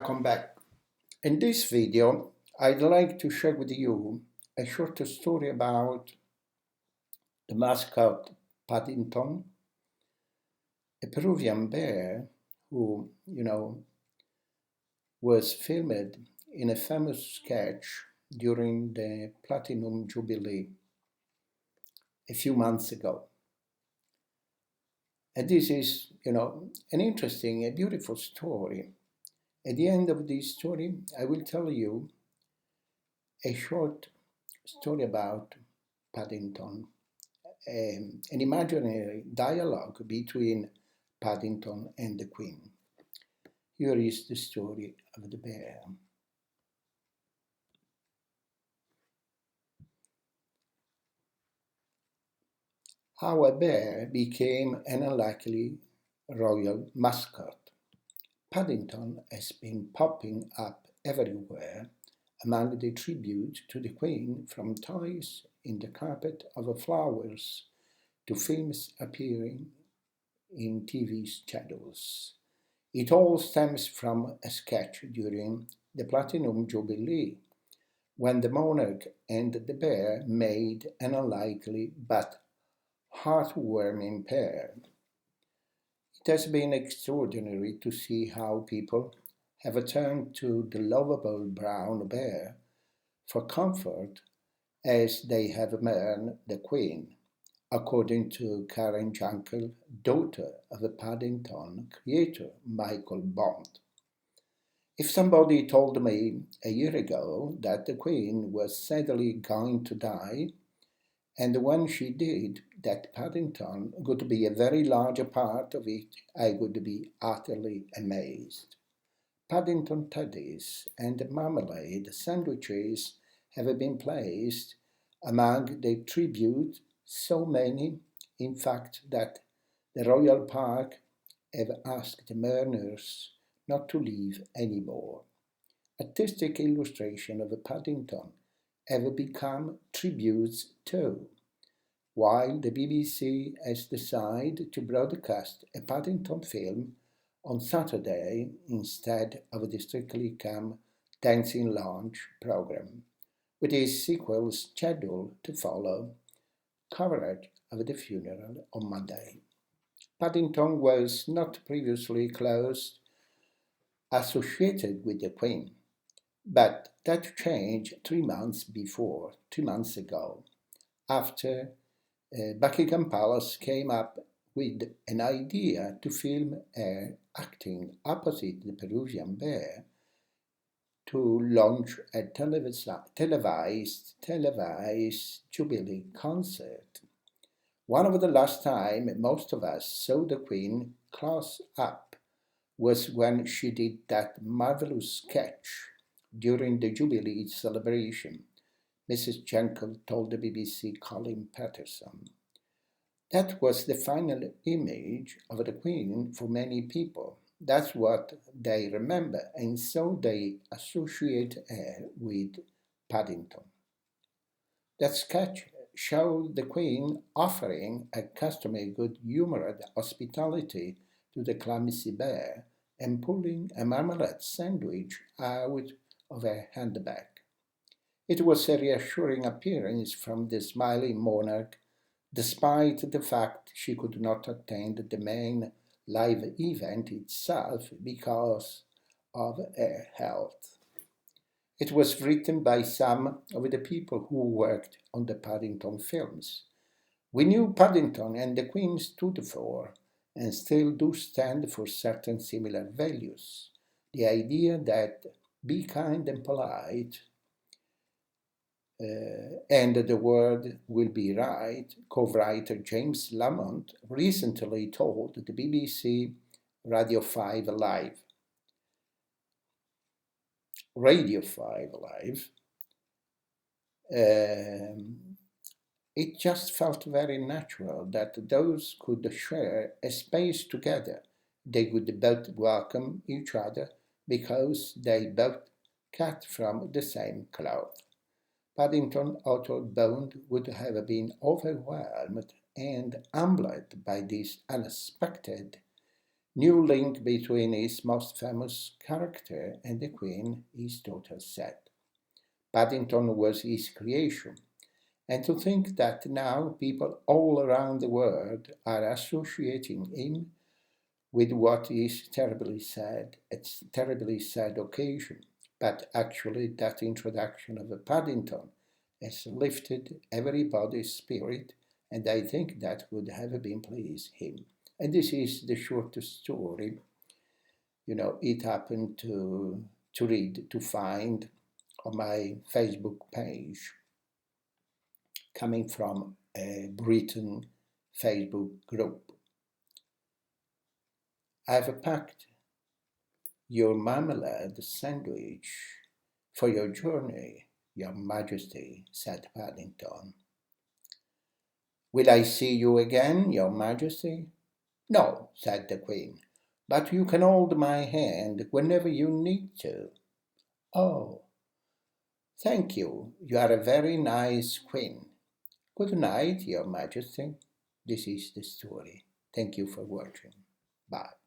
Welcome back. In this video, I'd like to share with you a short story about the mascot Paddington, a Peruvian bear who, was filmed in a famous sketch during the Platinum Jubilee a few months ago. And this is, an interesting, a beautiful story. At the end of this story, I will tell you a short story about Paddington, an imaginary dialogue between Paddington and the Queen. Here is the story of the bear. How a bear became an unlikely royal mascot. Paddington has been popping up everywhere among the tributes to the Queen, from toys in the carpet of flowers to films appearing in TV schedules. It all stems from a sketch during the Platinum Jubilee, when the monarch and the bear made an unlikely but heartwarming pair. It has been extraordinary to see how people have turned to the lovable brown bear for comfort as they have mourned the Queen, according to Karen Jankel, daughter of the Paddington creator Michael Bond. If somebody told me a year ago that the Queen was sadly going to die, and when she did, that Paddington would be a very large part of it, I would be utterly amazed. Paddington teddies and marmalade sandwiches have been placed among the tributes, so many, in fact, that the Royal Park have asked the mourners not to leave anymore. Artistic illustration of Paddington have become tributes too, while the BBC has decided to broadcast a Paddington film on Saturday instead of the Strictly Come Dancing Lounge programme, with its sequel scheduled to follow coverage of the funeral on Monday. Paddington was not previously close associated with the Queen, but that changed 2 months ago, after Buckingham Palace came up with an idea to film her acting opposite the Peruvian bear to launch a televised Jubilee concert. One of the last time most of us saw the Queen close up was when she did that marvelous sketch during the Jubilee celebration, Mrs. Jenkel told the BBC Colin Patterson. That was the final image of the Queen for many people. That's what they remember, and so they associate her with Paddington. That sketch showed the Queen offering a customary good-humoured hospitality to the clumsy bear and pulling a marmalade sandwich out of her handbag. It was a reassuring appearance from the smiling monarch, despite the fact she could not attend the main live event itself because of her health. It was written by some of the people who worked on the Paddington films. We knew Paddington and the Queen stood for, and still do stand for, certain similar values. The idea that be kind and polite, and the world will be right, co-writer James Lamont recently told the BBC Radio 5 Live, it just felt very natural that those could share a space together. They would both welcome each other because they both cut from the same cloth. Paddington author Bond would have been overwhelmed and humbled by this unexpected New link between his most famous character and the Queen, his daughter said. Paddington was his creation, and to think that now people all around the world are associating him with what is it's a terribly sad occasion. But actually that introduction of a Paddington has lifted everybody's spirit, and I think that would have been pleased him. And this is the shortest story, it happened to read, to find on my Facebook page, coming from a Britain Facebook group. I've packed your marmalade sandwich for your journey, Your Majesty, said Paddington. Will I see you again, Your Majesty? No, said the Queen, but you can hold my hand whenever you need to. Oh, thank you. You are a very nice Queen. Good night, Your Majesty. This is the story. Thank you for watching. Bye.